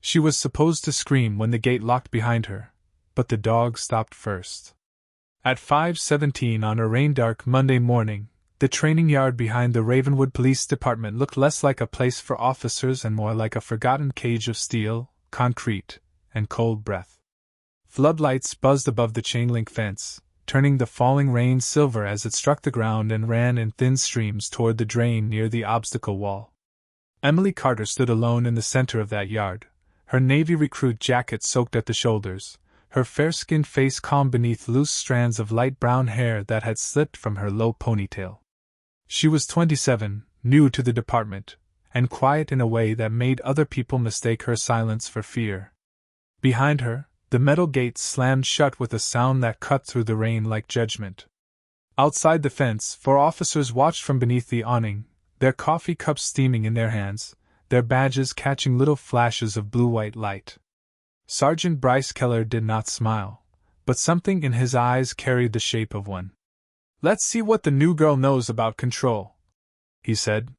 She was supposed to scream when the gate locked behind her, but the dog stopped first. At 5:17 on a rain-dark Monday morning, the training yard behind the Ravenwood Police Department looked less like a place for officers and more like a forgotten cage of steel, concrete, and cold breath. Floodlights buzzed above the chain-link fence, turning the falling rain silver as it struck the ground and ran in thin streams toward the drain near the obstacle wall. Emily Carter stood alone in the center of that yard, her navy recruit jacket soaked at the shoulders, her fair-skinned face calm beneath loose strands of light brown hair that had slipped from her low ponytail. She was 27, new to the department, and quiet in a way that made other people mistake her silence for fear. Behind her, the metal gates slammed shut with a sound that cut through the rain like judgment. Outside the fence, 4 officers watched from beneath the awning, their coffee cups steaming in their hands, their badges catching little flashes of blue-white light. Sergeant Bryce Keller did not smile, but something in his eyes carried the shape of one. "Let's see what the new girl knows about control," he said.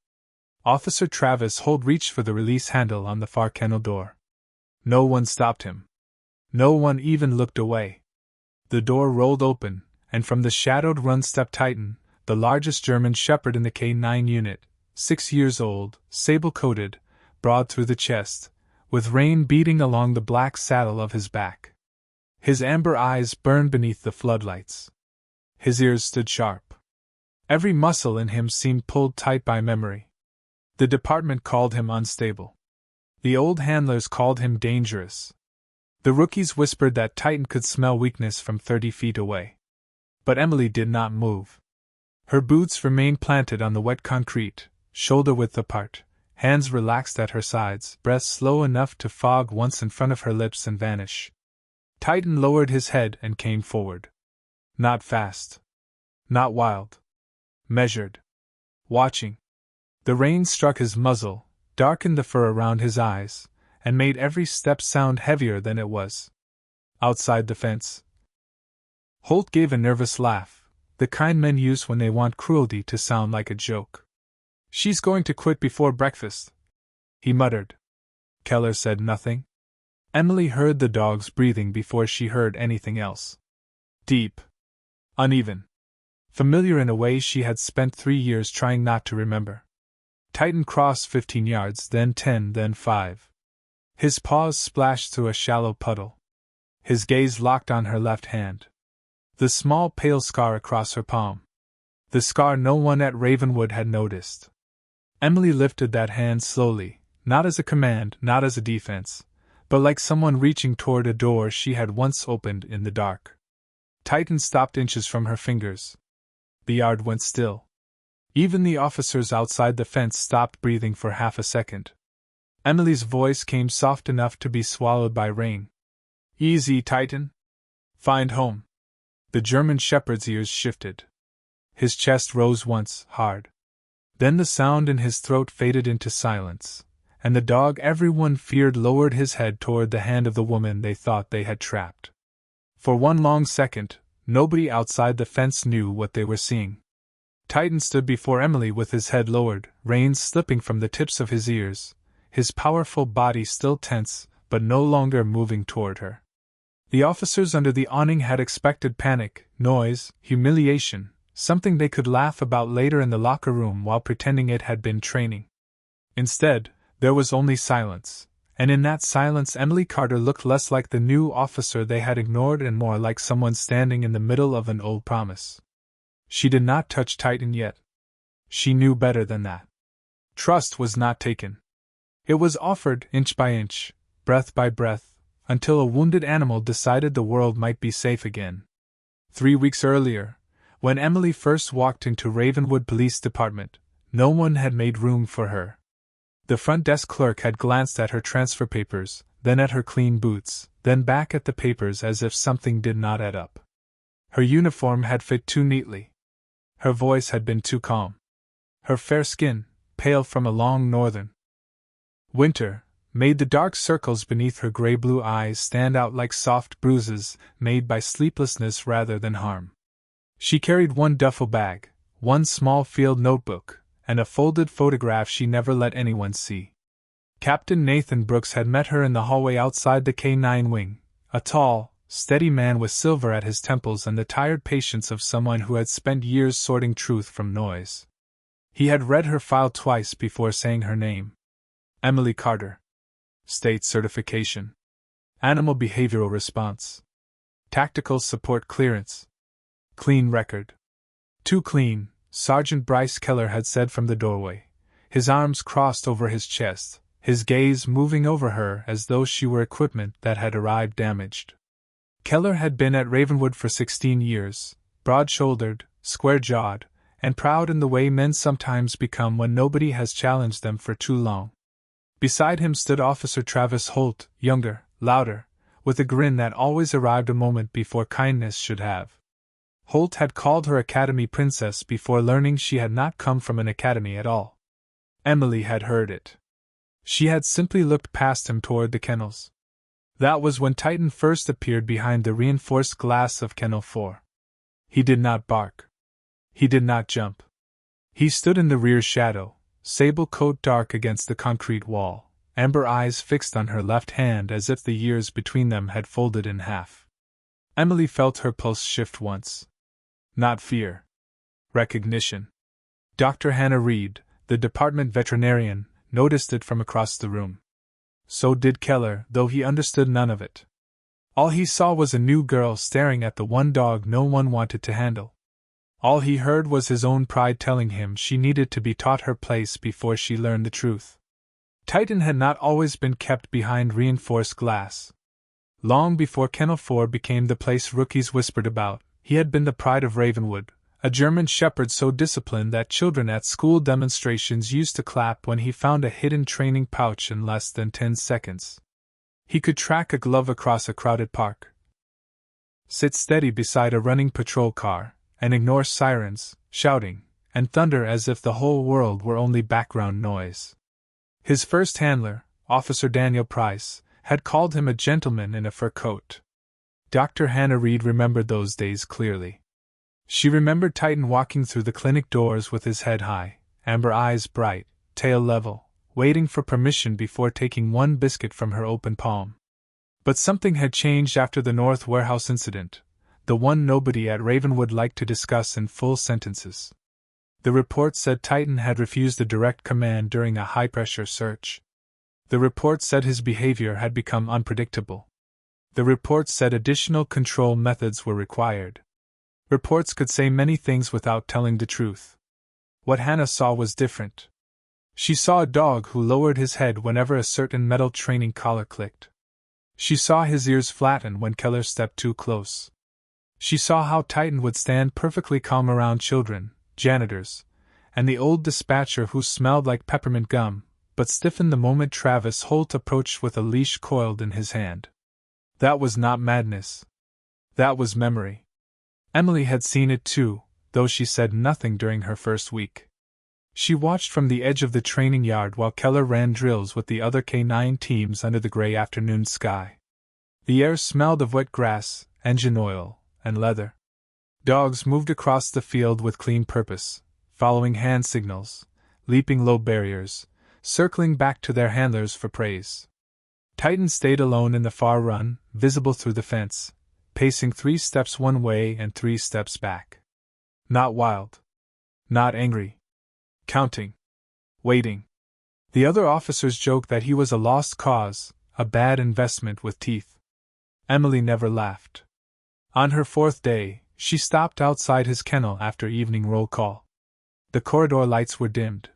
Officer Travis Holt reached for the release handle on the far kennel door. No one stopped him. No one even looked away. The door rolled open, and from the shadowed run stepped Titan, the largest German shepherd in the K9 unit, 6 years old, sable-coated, broad through the chest, with rain beating along the black saddle of his back. His amber eyes burned beneath the floodlights. His ears stood sharp. Every muscle in him seemed pulled tight by memory. The department called him unstable. The old handlers called him dangerous. The rookies whispered that Titan could smell weakness from 30 feet away. But Emily did not move. Her boots remained planted on the wet concrete, shoulder-width apart, hands relaxed at her sides, breath slow enough to fog once in front of her lips and vanish. Titan lowered his head and came forward. Not fast. Not wild. Measured. Watching. The rain struck his muzzle, darkened the fur around his eyes, and made every step sound heavier than it was. Outside the fence. Holt gave a nervous laugh, the kind men use when they want cruelty to sound like a joke. "She's going to quit before breakfast," he muttered. Keller said nothing. Emily heard the dog's breathing before she heard anything else. Deep. Uneven. Familiar in a way she had spent 3 years trying not to remember. Titan crossed 15 yards, then 10, then 5. His paws splashed through a shallow puddle. His gaze locked on her left hand. The small pale scar across her palm. The scar no one at Ravenwood had noticed. Emily lifted that hand slowly, not as a command, not as a defense, but like someone reaching toward a door she had once opened in the dark. Titan stopped inches from her fingers. The yard went still. Even the officers outside the fence stopped breathing for half a second. Emily's voice came soft enough to be swallowed by rain. "Easy, Titan. Find home." The German shepherd's ears shifted. His chest rose once, hard. Then the sound in his throat faded into silence, and the dog everyone feared lowered his head toward the hand of the woman they thought they had trapped. For one long second, nobody outside the fence knew what they were seeing. Titan stood before Emily with his head lowered, reins slipping from the tips of his ears, his powerful body still tense, but no longer moving toward her. The officers under the awning had expected panic, noise, humiliation, something they could laugh about later in the locker room while pretending it had been training. Instead, there was only silence, and in that silence Emily Carter looked less like the new officer they had ignored and more like someone standing in the middle of an old promise. She did not touch Titan yet. She knew better than that. Trust was not taken. It was offered inch by inch, breath by breath, until a wounded animal decided the world might be safe again. 3 weeks earlier, when Emily first walked into Ravenwood Police Department, no one had made room for her. The front desk clerk had glanced at her transfer papers, then at her clean boots, then back at the papers as if something did not add up. Her uniform had fit too neatly. Her voice had been too calm. Her fair skin, pale from a long northern winter, made the dark circles beneath her gray-blue eyes stand out like soft bruises made by sleeplessness rather than harm. She carried one duffel bag, one small field notebook, and a folded photograph she never let anyone see. Captain Nathan Brooks had met her in the hallway outside the K-9 wing, a tall, steady man with silver at his temples and the tired patience of someone who had spent years sorting truth from noise. He had read her file twice before saying her name. Emily Carter. State certification. Animal behavioral response. Tactical support clearance. Clean record. Too clean, Sergeant Bryce Keller had said from the doorway, his arms crossed over his chest, his gaze moving over her as though she were equipment that had arrived damaged. Keller had been at Ravenwood for 16 years, broad-shouldered, square-jawed, and proud in the way men sometimes become when nobody has challenged them for too long. Beside him stood Officer Travis Holt, younger, louder, with a grin that always arrived a moment before kindness should have. Holt had called her Academy Princess before learning she had not come from an academy at all. Emily had heard it. She had simply looked past him toward the kennels. That was when Titan first appeared behind the reinforced glass of Kennel 4. He did not bark. He did not jump. He stood in the rear shadow, sable coat dark against the concrete wall, amber eyes fixed on her left hand as if the years between them had folded in half. Emily felt her pulse shift once. Not fear. Recognition. Dr. Hannah Reed, the department veterinarian, noticed it from across the room. So did Keller, though he understood none of it. All he saw was a new girl staring at the one dog no one wanted to handle. All he heard was his own pride telling him she needed to be taught her place before she learned the truth. Titan had not always been kept behind reinforced glass. Long before Kennel 4 became the place rookies whispered about, he had been the pride of Ravenwood, a German shepherd so disciplined that children at school demonstrations used to clap when he found a hidden training pouch in less than 10 seconds. He could track a glove across a crowded park, sit steady beside a running patrol car, and ignore sirens, shouting, and thunder as if the whole world were only background noise. His first handler, Officer Daniel Price, had called him a gentleman in a fur coat. Dr. Hannah Reed remembered those days clearly. She remembered Titan walking through the clinic doors with his head high, amber eyes bright, tail level, waiting for permission before taking one biscuit from her open palm. But something had changed after the North Warehouse incident, the one nobody at Ravenwood liked to discuss in full sentences. The report said Titan had refused a direct command during a high-pressure search. The report said his behavior had become unpredictable. The report said additional control methods were required. Reports could say many things without telling the truth. What Hannah saw was different. She saw a dog who lowered his head whenever a certain metal training collar clicked. She saw his ears flatten when Keller stepped too close. She saw how Titan would stand perfectly calm around children, janitors, and the old dispatcher who smelled like peppermint gum, but stiffened the moment Travis Holt approached with a leash coiled in his hand. That was not madness. That was memory. Emily had seen it too, though she said nothing during her first week. She watched from the edge of the training yard while Keller ran drills with the other K-9 teams under the gray afternoon sky. The air smelled of wet grass, engine oil, and leather. Dogs moved across the field with clean purpose, following hand signals, leaping low barriers, circling back to their handlers for praise. Titan stayed alone in the far run, visible through the fence, pacing 3 steps one way and 3 steps back. Not wild. Not angry. Counting. Waiting. The other officers joked that he was a lost cause, a bad investment with teeth. Emily never laughed. On her 4th day, she stopped outside his kennel after evening roll call. The corridor lights were dimmed.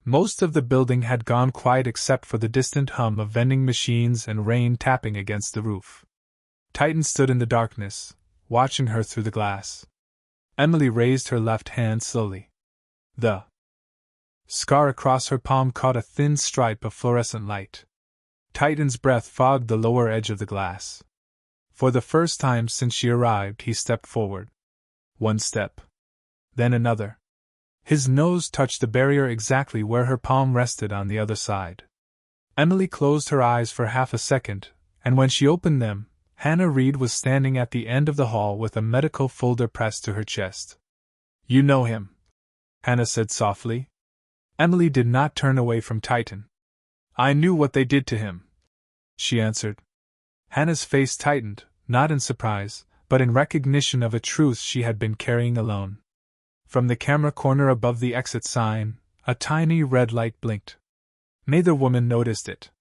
Most of the building had gone quiet except for the distant hum of vending machines and rain tapping against the roof. Titan stood in the darkness, watching her through the glass. Emily raised her left hand slowly. The scar across her palm caught a thin stripe of fluorescent light. Titan's breath fogged the lower edge of the glass. For the first time since she arrived, he stepped forward. 1 step. Then another. His nose touched the barrier exactly where her palm rested on the other side. Emily closed her eyes for half a second, and when she opened them, Hannah Reed was standing at the end of the hall with a medical folder pressed to her chest. "You know him," Hannah said softly. Emily did not turn away from Titan. I knew what they did to him, she answered. Hannah's face tightened, not in surprise, but in recognition of a truth she had been carrying alone. From the camera corner above the exit sign, a tiny red light blinked. Neither woman noticed it.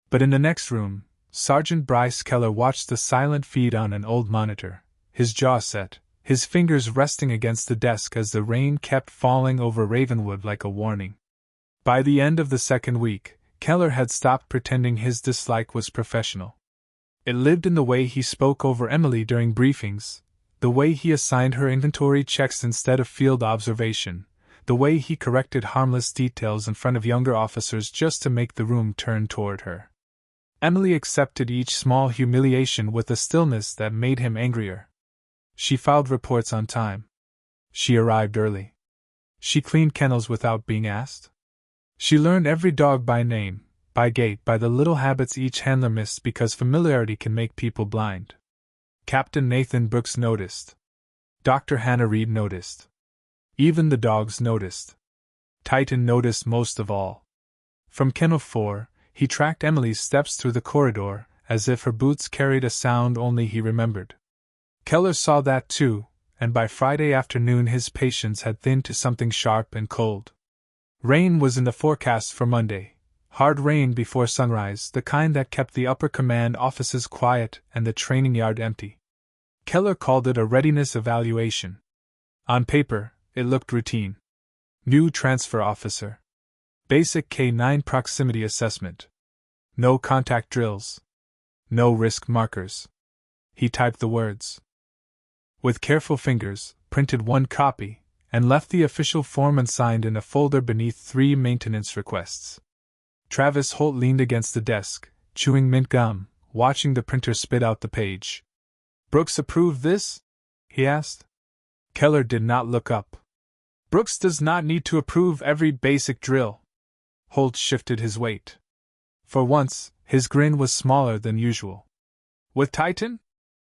But in the next room, Sergeant Bryce Keller watched the silent feed on an old monitor, his jaw set, his fingers resting against the desk as the rain kept falling over Ravenwood like a warning. By the end of the second week, Keller had stopped pretending his dislike was professional. It lived in the way he spoke over Emily during briefings, the way he assigned her inventory checks instead of field observation, the way he corrected harmless details in front of younger officers just to make the room turn toward her. Emily accepted each small humiliation with a stillness that made him angrier. She filed reports on time. She arrived early. She cleaned kennels without being asked. She learned every dog by name, by gait, by the little habits each handler missed because familiarity can make people blind. Captain Nathan Brooks noticed. Dr. Hannah Reed noticed. Even the dogs noticed. Titan noticed most of all. From Kennel 4, he tracked Emily's steps through the corridor, as if her boots carried a sound only he remembered. Keller saw that too, and by Friday afternoon his patience had thinned to something sharp and cold. Rain was in the forecast for Monday. Hard rain before sunrise, the kind that kept the upper command offices quiet and the training yard empty. Keller called it a readiness evaluation. On paper, it looked routine. New transfer officer. Basic K-9 proximity assessment. No contact drills. No risk markers. He typed the words. With careful fingers, printed one copy, and left the official form unsigned in a folder beneath 3 maintenance requests. Travis Holt leaned against the desk, chewing mint gum, watching the printer spit out the page. Brooks approved this? He asked. Keller did not look up. Brooks does not need to approve every basic drill. Holt shifted his weight. For once, his grin was smaller than usual. With Titan?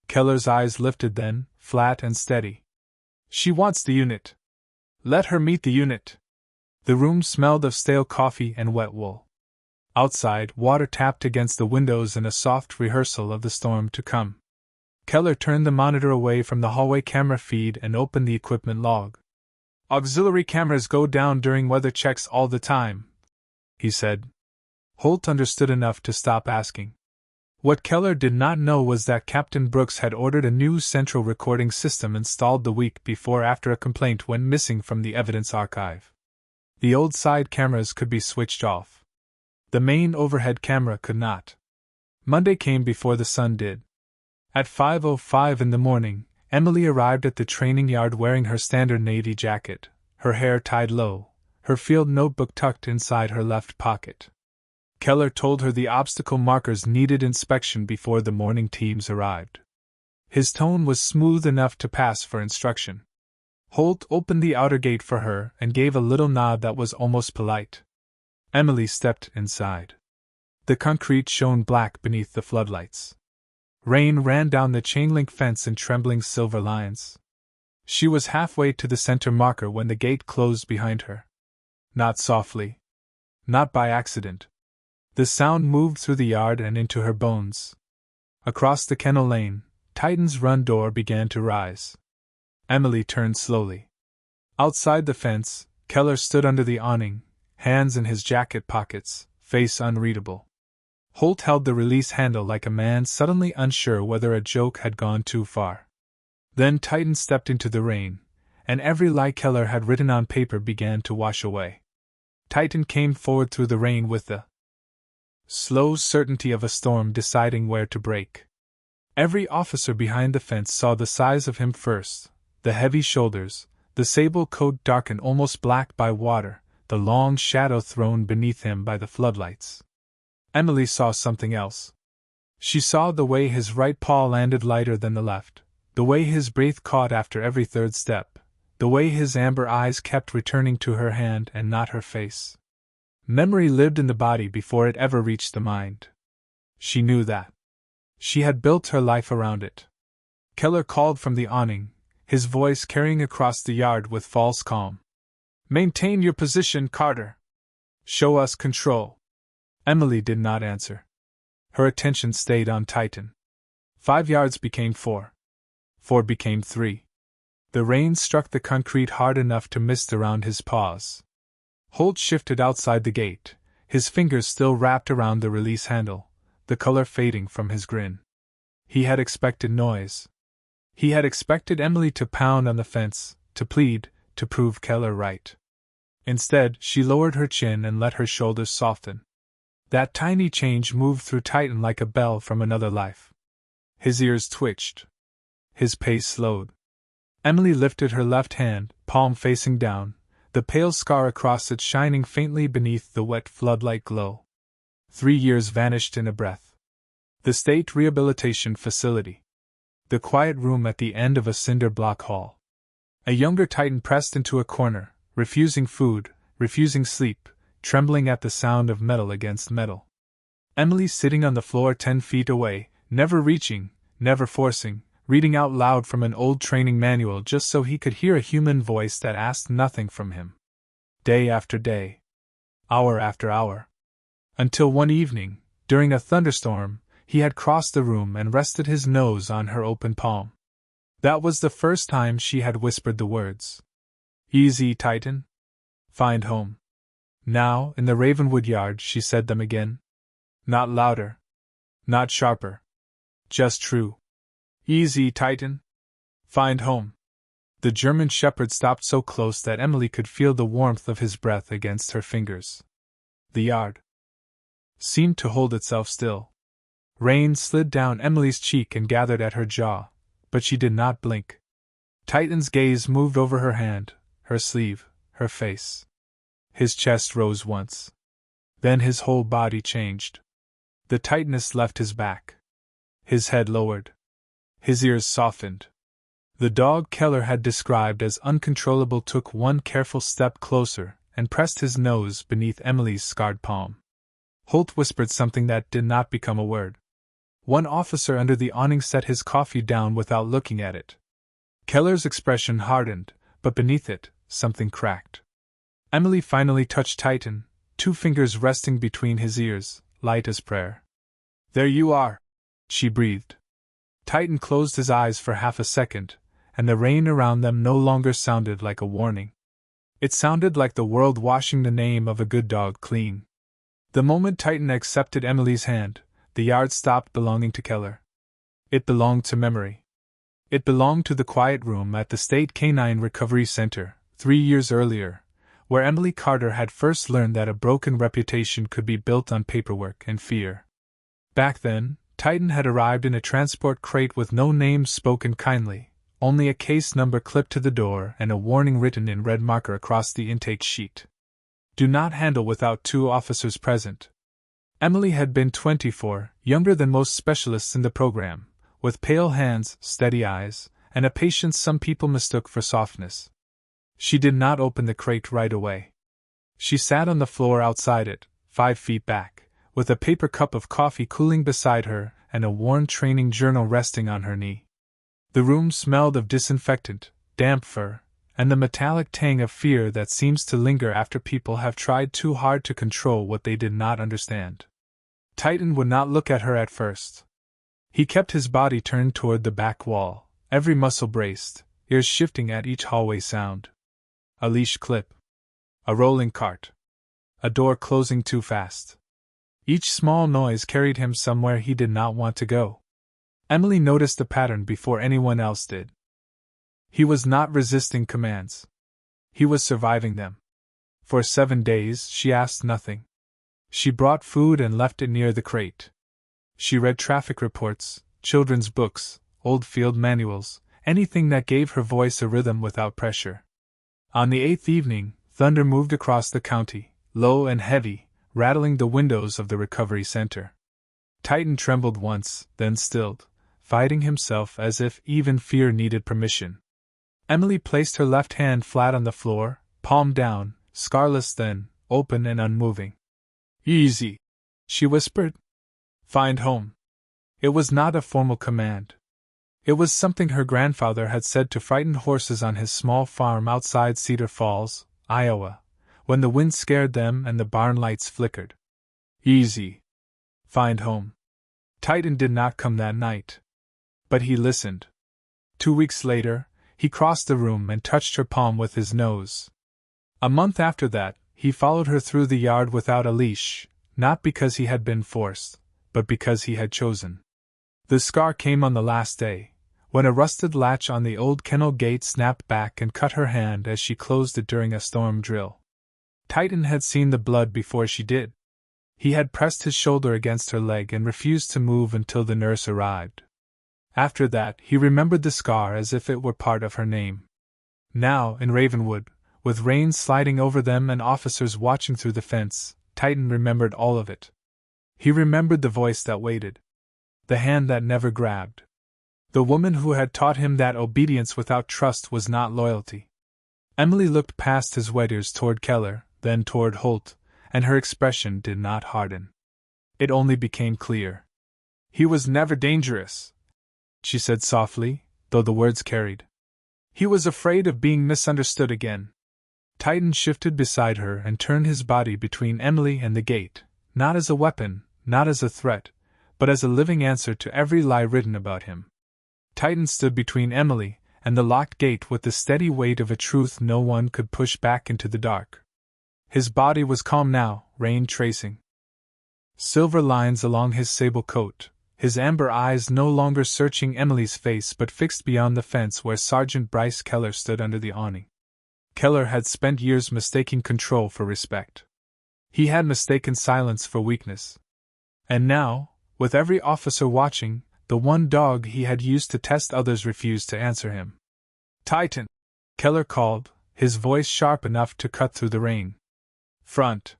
Keller's eyes lifted then, flat and steady. She wants the unit. Let her meet the unit. The room smelled of stale coffee and wet wool. Outside, water tapped against the windows in a soft rehearsal of the storm to come. Keller turned the monitor away from the hallway camera feed and opened the equipment log. Auxiliary cameras go down during weather checks all the time, he said. Holt understood enough to stop asking. What Keller did not know was that Captain Brooks had ordered a new central recording system installed the week before after a complaint went missing from the evidence archive. The old side cameras could be switched off. The main overhead camera could not. Monday came before the sun did. At 5:05 in the morning, Emily arrived at the training yard wearing her standard navy jacket, her hair tied low, her field notebook tucked inside her left pocket. Keller told her the obstacle markers needed inspection before the morning teams arrived. His tone was smooth enough to pass for instruction. Holt opened the outer gate for her and gave a little nod that was almost polite. Emily stepped inside. The concrete shone black beneath the floodlights. Rain ran down the chain-link fence in trembling silver lines. She was halfway to the center marker when the gate closed behind her. Not softly. Not by accident. The sound moved through the yard and into her bones. Across the kennel lane, Titan's run door began to rise. Emily turned slowly. Outside the fence, Keller stood under the awning, hands in his jacket pockets, face unreadable. Holt held the release handle like a man suddenly unsure whether a joke had gone too far. Then Titan stepped into the rain, and every lie Keller had written on paper began to wash away. Titan came forward through the rain with the slow certainty of a storm deciding where to break. Every officer behind the fence saw the size of him first, the heavy shoulders, the sable coat darkened almost black by water, the long shadow thrown beneath him by the floodlights. Emily saw something else. She saw the way his right paw landed lighter than the left, the way his breath caught after every third step, the way his amber eyes kept returning to her hand and not her face. Memory lived in the body before it ever reached the mind. She knew that. She had built her life around it. Keller called from the awning, his voice carrying across the yard with false calm. Maintain your position, Carter. Show us control. Emily did not answer. Her attention stayed on Titan. 5 yards became 4. 4 became 3. The rain struck the concrete hard enough to mist around his paws. Holt shifted outside the gate, his fingers still wrapped around the release handle, the color fading from his grin. He had expected noise. He had expected Emily to pound on the fence, to plead, to prove Keller right. Instead, she lowered her chin and let her shoulders soften. That tiny change moved through Titan like a bell from another life. His ears twitched. His pace slowed. Emily lifted her left hand, palm facing down, the pale scar across it shining faintly beneath the wet floodlight glow. 3 years vanished in a breath. The State Rehabilitation Facility. The quiet room at the end of a cinder block hall. A younger Titan pressed into a corner, refusing food, refusing sleep, trembling at the sound of metal against metal. Emily sitting on the floor 10 feet away, never reaching, never forcing, reading out loud from an old training manual just so he could hear a human voice that asked nothing from him. Day after day. Hour after hour. Until one evening, during a thunderstorm, he had crossed the room and rested his nose on her open palm. That was the first time she had whispered the words. Easy, Titan. Find home. Now, in the Ravenwood yard, she said them again. Not louder. Not sharper. Just true. Easy, Titan. Find home. The German shepherd stopped so close that Emily could feel the warmth of his breath against her fingers. The yard seemed to hold itself still. Rain slid down Emily's cheek and gathered at her jaw, but she did not blink. Titan's gaze moved over her hand, her sleeve, her face. His chest rose once. Then his whole body changed. The tightness left his back. His head lowered. His ears softened. The dog Keller had described as uncontrollable took one careful step closer and pressed his nose beneath Emily's scarred palm. Holt whispered something that did not become a word. One officer under the awning set his coffee down without looking at it. Keller's expression hardened, but beneath it, something cracked. Emily finally touched Titan, 2 fingers resting between his ears, light as prayer. There you are, she breathed. Titan closed his eyes for half a second, and the rain around them no longer sounded like a warning. It sounded like the world washing the name of a good dog clean. The moment Titan accepted Emily's hand, the yard stopped belonging to Keller. It belonged to memory. It belonged to the quiet room at the State Canine Recovery Center, 3 years earlier, where Emily Carter had first learned that a broken reputation could be built on paperwork and fear. Back then, Titan had arrived in a transport crate with no name spoken kindly, only a case number clipped to the door and a warning written in red marker across the intake sheet. Do not handle without 2 officers present. Emily had been 24, younger than most specialists in the program, with pale hands, steady eyes, and a patience some people mistook for softness. She did not open the crate right away. She sat on the floor outside it, 5 feet back, with a paper cup of coffee cooling beside her and a worn training journal resting on her knee. The room smelled of disinfectant, damp fur, and the metallic tang of fear that seems to linger after people have tried too hard to control what they did not understand. Titan would not look at her at first. He kept his body turned toward the back wall, every muscle braced, ears shifting at each hallway sound. A leash clip. A rolling cart. A door closing too fast. Each small noise carried him somewhere he did not want to go. Emily noticed the pattern before anyone else did. He was not resisting commands. He was surviving them. For 7 days she asked nothing. She brought food and left it near the crate. She read traffic reports, children's books, old field manuals, anything that gave her voice a rhythm without pressure. On the 8th evening, thunder moved across the county, low and heavy, rattling the windows of the recovery center. Titan trembled once, then stilled, fighting himself as if even fear needed permission. Emily placed her left hand flat on the floor, palm down, scarless then, open and unmoving. Easy, she whispered. Find home. It was not a formal command. It was something her grandfather had said to frightened horses on his small farm outside Cedar Falls, Iowa, when the wind scared them and the barn lights flickered. Easy. Find home. Titan did not come that night. But he listened. 2 weeks later, he crossed the room and touched her palm with his nose. A month after that, he followed her through the yard without a leash, not because he had been forced, but because he had chosen. The scar came on the last day, when a rusted latch on the old kennel gate snapped back and cut her hand as she closed it during a storm drill. Titan had seen the blood before she did. He had pressed his shoulder against her leg and refused to move until the nurse arrived. After that, he remembered the scar as if it were part of her name. Now, in Ravenwood, with rain sliding over them and officers watching through the fence, Titan remembered all of it. He remembered the voice that waited. The hand that never grabbed. The woman who had taught him that obedience without trust was not loyalty. Emily looked past his wet ears toward Keller, then toward Holt, and her expression did not harden. It only became clear. He was never dangerous, she said softly, though the words carried. He was afraid of being misunderstood again. Titan shifted beside her and turned his body between Emily and the gate, not as a weapon, not as a threat, but as a living answer to every lie written about him. Titan stood between Emily and the locked gate with the steady weight of a truth no one could push back into the dark. His body was calm now, rain tracing silver lines along his sable coat, his amber eyes no longer searching Emily's face but fixed beyond the fence where Sergeant Bryce Keller stood under the awning. Keller had spent years mistaking control for respect. He had mistaken silence for weakness. And now, with every officer watching, the one dog he had used to test others refused to answer him. Titan! Keller called, his voice sharp enough to cut through the rain. Front!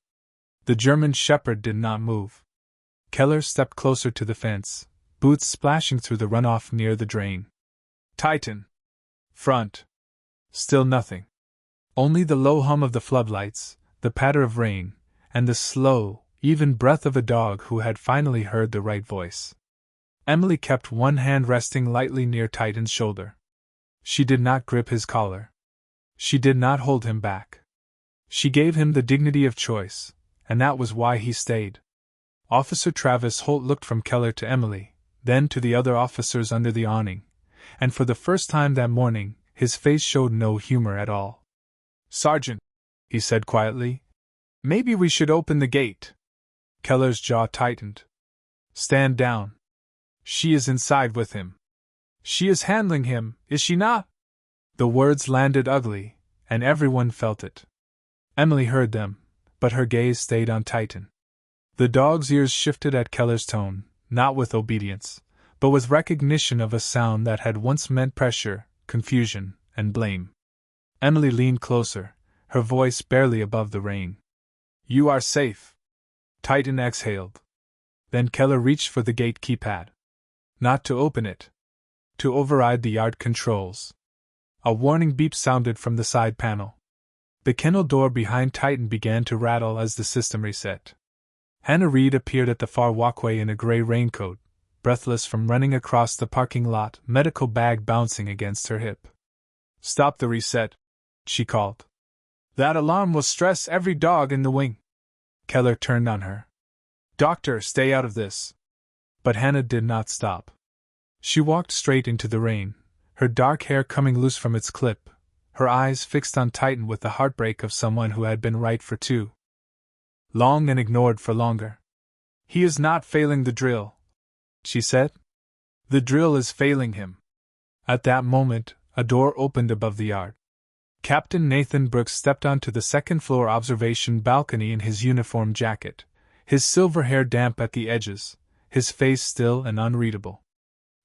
The German shepherd did not move. Keller stepped closer to the fence, boots splashing through the runoff near the drain. Titan! Front! Still nothing. Only the low hum of the floodlights, the patter of rain, and the slow, even breath of a dog who had finally heard the right voice. Emily kept one hand resting lightly near Titan's shoulder. She did not grip his collar. She did not hold him back. She gave him the dignity of choice, and that was why he stayed. Officer Travis Holt looked from Keller to Emily, then to the other officers under the awning, and for the first time that morning, his face showed no humor at all. Sergeant, he said quietly, maybe we should open the gate. Keller's jaw tightened. Stand down. She is inside with him. She is handling him, is she not? The words landed ugly, and everyone felt it. Emily heard them, but her gaze stayed on Titan. The dog's ears shifted at Keller's tone, not with obedience, but with recognition of a sound that had once meant pressure, confusion, and blame. Emily leaned closer, her voice barely above the rain. You are safe. Titan exhaled. Then Keller reached for the gate keypad. Not to open it. To override the yard controls. A warning beep sounded from the side panel. The kennel door behind Titan began to rattle as the system reset. Hannah Reed appeared at the far walkway in a gray raincoat, breathless from running across the parking lot, medical bag bouncing against her hip. Stop the reset, she called. That alarm will stress every dog in the wing. Keller turned on her. Doctor, stay out of this. But Hannah did not stop. She walked straight into the rain, her dark hair coming loose from its clip, her eyes fixed on Titan with the heartbreak of someone who had been right for too long and ignored for longer. He is not failing the drill, she said. The drill is failing him. At that moment, a door opened above the yard. Captain Nathan Brooks stepped onto the second-floor observation balcony in his uniform jacket, his silver hair damp at the edges, his face still and unreadable.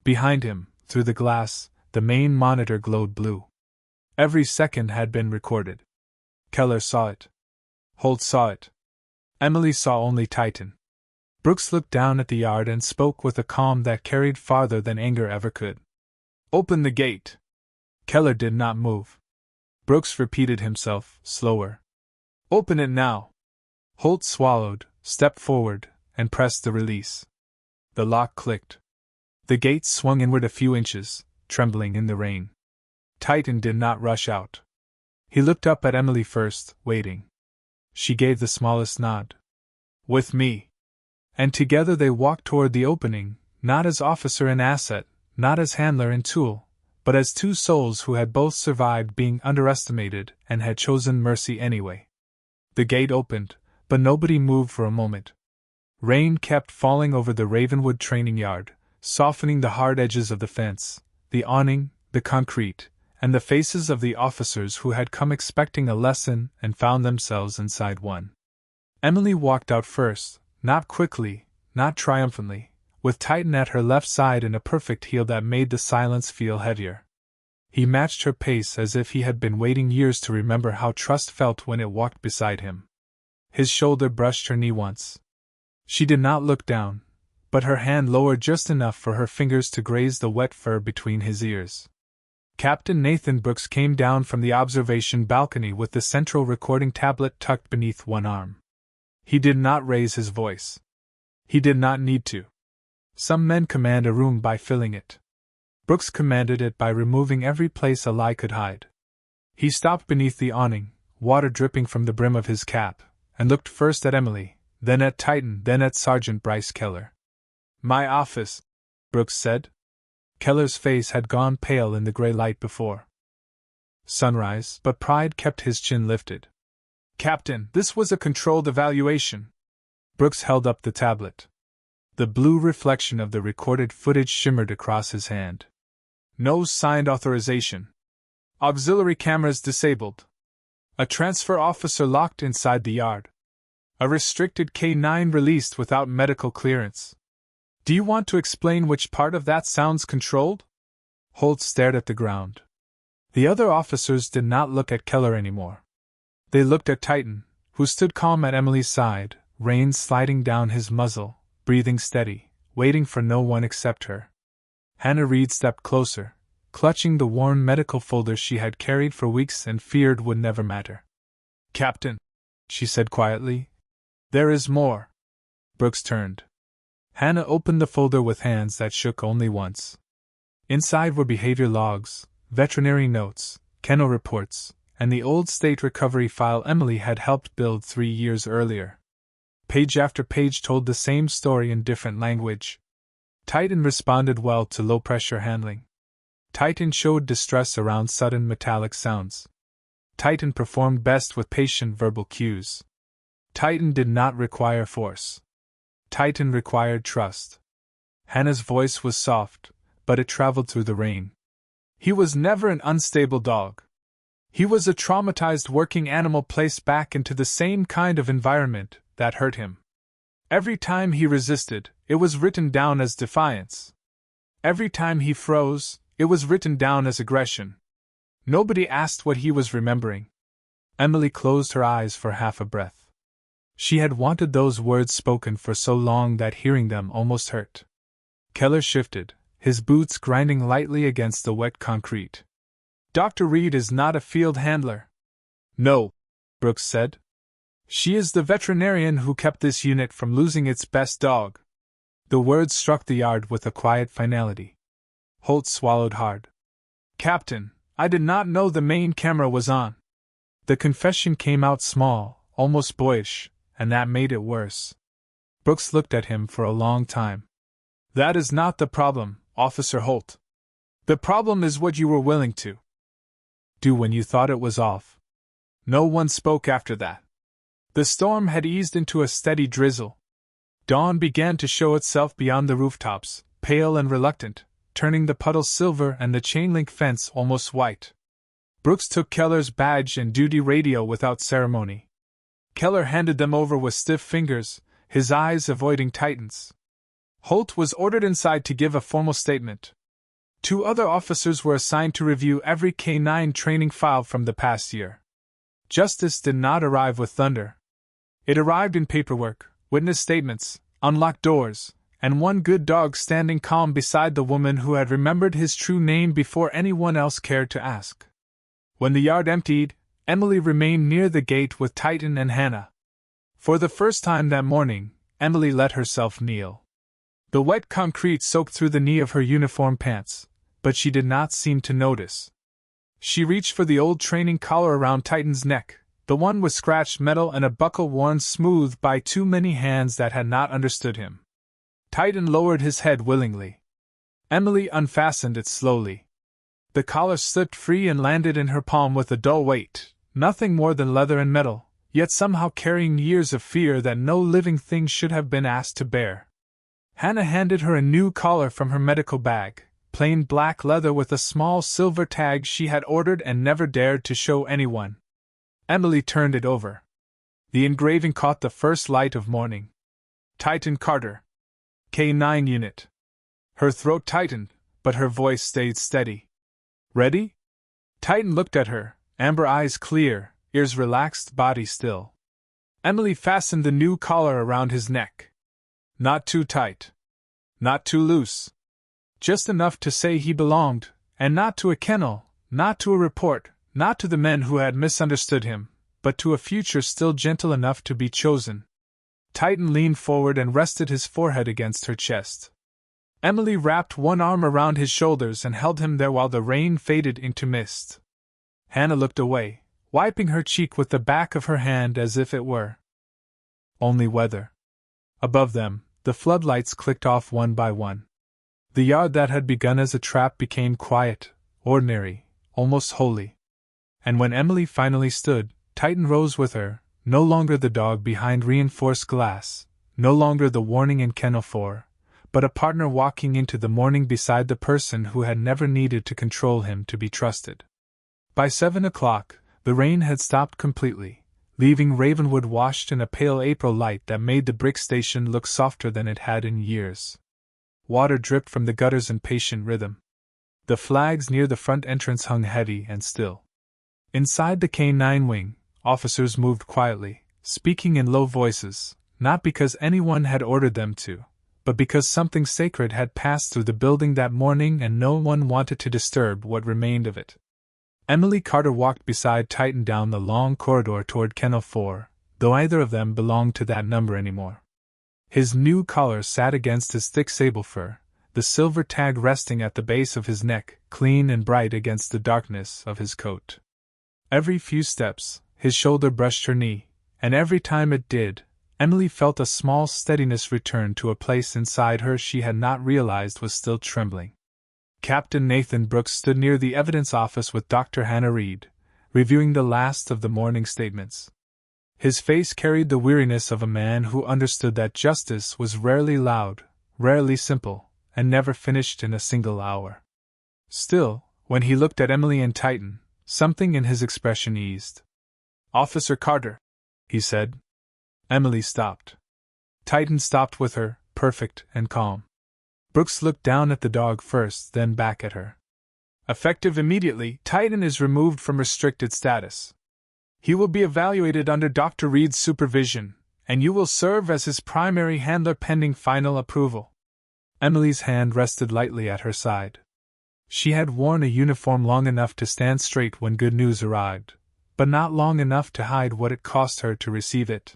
Behind him, through the glass, the main monitor glowed blue. Every second had been recorded. Keller saw it. Holt saw it. Emily saw only Titan. Brooks looked down at the yard and spoke with a calm that carried farther than anger ever could. Open the gate. Keller did not move. Brooks repeated himself, slower. Open it now. Holt swallowed, stepped forward, and pressed the release. The lock clicked. The gate swung inward a few inches, trembling in the rain. Titan did not rush out. He looked up at Emily first, waiting. She gave the smallest nod. With me. and together they walked toward the opening, not as officer and asset, not as handler and tool, but as two souls who had both survived being underestimated and had chosen mercy anyway. The gate opened, but nobody moved for a moment. Rain kept falling over the Ravenwood training yard, softening the hard edges of the fence, the awning, the concrete, and the faces of the officers who had come expecting a lesson and found themselves inside one. Emily walked out first, not quickly, not triumphantly, with Titan at her left side in a perfect heel that made the silence feel heavier. He matched her pace as if he had been waiting years to remember how trust felt when it walked beside him. His shoulder brushed her knee once. She did not look down, but her hand lowered just enough for her fingers to graze the wet fur between his ears. Captain Nathan Brooks came down from the observation balcony with the central recording tablet tucked beneath one arm. He did not raise his voice. He did not need to. Some men command a room by filling it. Brooks commanded it by removing every place a lie could hide. He stopped beneath the awning, water dripping from the brim of his cap, and looked first at Emily, then at Titan, then at Sergeant Bryce Keller. "My office," Brooks said. Keller's face had gone pale in the gray light before sunrise, but pride kept his chin lifted. "Captain, this was a controlled evaluation." Brooks held up the tablet. The blue reflection of the recorded footage shimmered across his hand. "No signed authorization. Auxiliary cameras disabled. A transfer officer locked inside the yard. A restricted K-9 released without medical clearance. Do you want to explain which part of that sounds controlled?" Holt stared at the ground. The other officers did not look at Keller anymore. They looked at Titan, who stood calm at Emily's side, reins sliding down his muzzle, breathing steady, waiting for no one except her. Hannah Reed stepped closer, clutching the worn medical folder she had carried for weeks and feared would never matter. "Captain," she said quietly, "there is more." Brooks turned. Hannah opened the folder with hands that shook only once. Inside were behavior logs, veterinary notes, kennel reports, and the old state recovery file Emily had helped build 3 years earlier. Page after page told the same story in different language. Titan responded well to low-pressure handling. Titan showed distress around sudden metallic sounds. Titan performed best with patient verbal cues. Titan did not require force. Titan required trust. Hannah's voice was soft, but it traveled through the rain. He was never an unstable dog. He was a traumatized working animal placed back into the same kind of environment that hurt him. Every time he resisted, it was written down as defiance. Every time he froze, it was written down as aggression. Nobody asked what he was remembering. Emily closed her eyes for half a breath. She had wanted those words spoken for so long that hearing them almost hurt. Keller shifted, his boots grinding lightly against the wet concrete. "Dr. Reed is not a field handler." "No," Brooks said. "She is the veterinarian who kept this unit from losing its best dog." The words struck the yard with a quiet finality. Holt swallowed hard. "Captain, I did not know the main camera was on." The confession came out small, almost boyish, and that made it worse. Brooks looked at him for a long time. "That is not the problem, Officer Holt. The problem is what you were willing to do when you thought it was off." No one spoke after that. The storm had eased into a steady drizzle. Dawn began to show itself beyond the rooftops, pale and reluctant, turning the puddles silver and the chain-link fence almost white. Brooks took Keller's badge and duty radio without ceremony. Keller handed them over with stiff fingers, his eyes avoiding Titan's. Holt was ordered inside to give a formal statement. 2 other officers were assigned to review every K-9 training file from the past year. Justice did not arrive with thunder. It arrived in paperwork, witness statements, unlocked doors, and one good dog standing calm beside the woman who had remembered his true name before anyone else cared to ask. When the yard emptied, Emily remained near the gate with Titan and Hannah. For the first time that morning, Emily let herself kneel. The wet concrete soaked through the knee of her uniform pants, but she did not seem to notice. She reached for the old training collar around Titan's neck, the one with scratched metal and a buckle worn smooth by too many hands that had not understood him. Titan lowered his head willingly. Emily unfastened it slowly. The collar slipped free and landed in her palm with a dull weight, nothing more than leather and metal, yet somehow carrying years of fear that no living thing should have been asked to bear. Hannah handed her a new collar from her medical bag, plain black leather with a small silver tag she had ordered and never dared to show anyone. Emily turned it over. The engraving caught the first light of morning. Titan Carter. K9 unit. Her throat tightened, but her voice stayed steady. Ready? Titan looked at her, amber eyes clear, ears relaxed, body still. Emily fastened the new collar around his neck. Not too tight. Not too loose. Just enough to say he belonged, and not to a kennel, not to a report, not to the men who had misunderstood him, but to a future still gentle enough to be chosen. Titan leaned forward and rested his forehead against her chest. Emily wrapped one arm around his shoulders and held him there while the rain faded into mist. Hannah looked away, wiping her cheek with the back of her hand as if it were only weather. Above them, the floodlights clicked off one by one. The yard that had begun as a trap became quiet, ordinary, almost holy. And when Emily finally stood, Titan rose with her, no longer the dog behind reinforced glass, no longer the warning in Kennel 4, but a partner walking into the morning beside the person who had never needed to control him to be trusted. By 7 o'clock, the rain had stopped completely, leaving Ravenwood washed in a pale April light that made the brick station look softer than it had in years. Water dripped from the gutters in patient rhythm. The flags near the front entrance hung heavy and still. Inside the K9 wing, officers moved quietly, speaking in low voices, not because anyone had ordered them to, but because something sacred had passed through the building that morning and no one wanted to disturb what remained of it. Emily Carter walked beside Titan down the long corridor toward Kennel 4, though either of them belonged to that number anymore. His new collar sat against his thick sable fur, the silver tag resting at the base of his neck, clean and bright against the darkness of his coat. Every few steps, his shoulder brushed her knee, and every time it did, Emily felt a small steadiness return to a place inside her she had not realized was still trembling. Captain Nathan Brooks stood near the evidence office with Dr. Hannah Reed, reviewing the last of the morning statements. His face carried the weariness of a man who understood that justice was rarely loud, rarely simple, and never finished in a single hour. Still, when he looked at Emily and Titan, something in his expression eased. "Officer Carter," he said. Emily stopped. Titan stopped with her, perfect and calm. Brooks looked down at the dog first, then back at her. "Effective immediately, Titan is removed from restricted status. He will be evaluated under Dr. Reed's supervision, and you will serve as his primary handler pending final approval." Emily's hand rested lightly at her side. She had worn a uniform long enough to stand straight when good news arrived, but not long enough to hide what it cost her to receive it.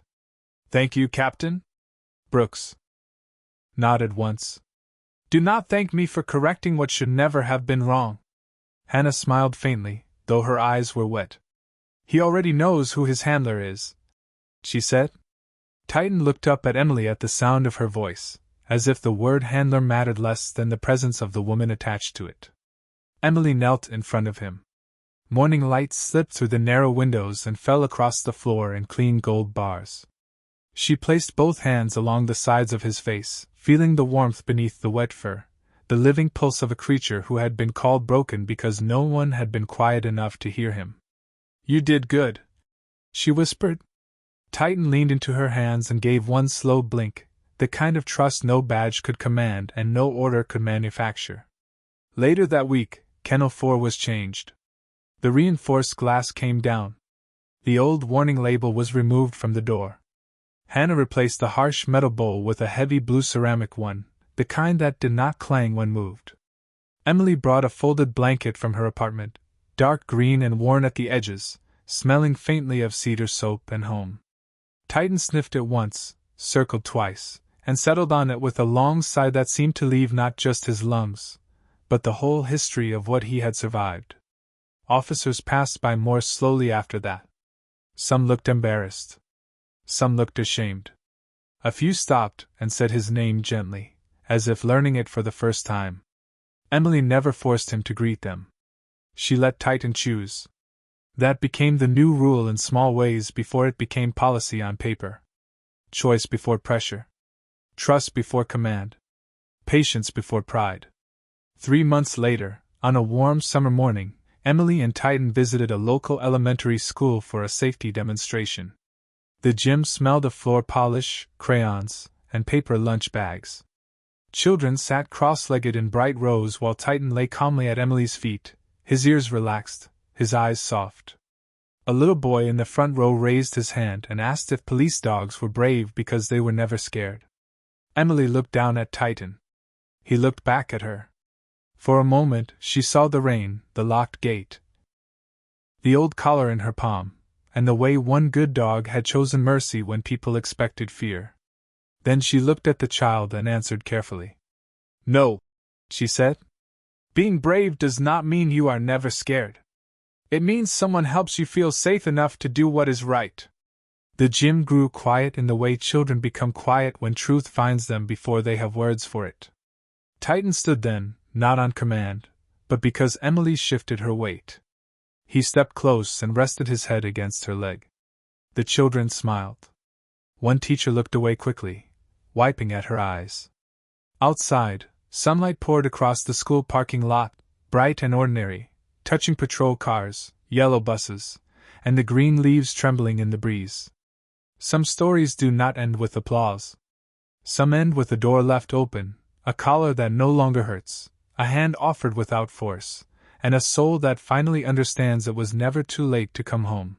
"Thank you, Captain." Brooks nodded once. "Do not thank me for correcting what should never have been wrong." Hannah smiled faintly, though her eyes were wet. "He already knows who his handler is," she said. Titan looked up at Emily at the sound of her voice, as if the word handler mattered less than the presence of the woman attached to it. Emily knelt in front of him. Morning light slipped through the narrow windows and fell across the floor in clean gold bars. She placed both hands along the sides of his face, feeling the warmth beneath the wet fur, the living pulse of a creature who had been called broken because no one had been quiet enough to hear him. "You did good," she whispered. Titan leaned into her hands and gave one slow blink, the kind of trust no badge could command and no order could manufacture. Later that week, Kennel 4 was changed. The reinforced glass came down. The old warning label was removed from the door. Hannah replaced the harsh metal bowl with a heavy blue ceramic one, the kind that did not clang when moved. Emily brought a folded blanket from her apartment, dark green and worn at the edges, smelling faintly of cedar soap and home. Titan sniffed it once, circled twice, and settled on it with a long sigh that seemed to leave not just his lungs, but the whole history of what he had survived. Officers passed by more slowly after that. Some looked embarrassed. Some looked ashamed. A few stopped and said his name gently, as if learning it for the first time. Emily never forced him to greet them. She let Titan choose. That became the new rule in small ways before it became policy on paper. Choice before pressure. Trust before command. Patience before pride. 3 months later, on a warm summer morning, Emily and Titan visited a local elementary school for a safety demonstration. The gym smelled of floor polish, crayons, and paper lunch bags. Children sat cross-legged in bright rows while Titan lay calmly at Emily's feet, his ears relaxed, his eyes soft. A little boy in the front row raised his hand and asked if police dogs were brave because they were never scared. Emily looked down at Titan. He looked back at her. For a moment, she saw the rain, the locked gate, the old collar in her palm, and the way one good dog had chosen mercy when people expected fear. Then she looked at the child and answered carefully. "No," she said. "Being brave does not mean you are never scared. It means someone helps you feel safe enough to do what is right." The gym grew quiet in the way children become quiet when truth finds them before they have words for it. Titan stood then, not on command, but because Emily shifted her weight. He stepped close and rested his head against her leg. The children smiled. One teacher looked away quickly, wiping at her eyes. Outside, sunlight poured across the school parking lot, bright and ordinary, touching patrol cars, yellow buses, and the green leaves trembling in the breeze. Some stories do not end with applause. Some end with a door left open, a collar that no longer hurts, a hand offered without force, and a soul that finally understands it was never too late to come home.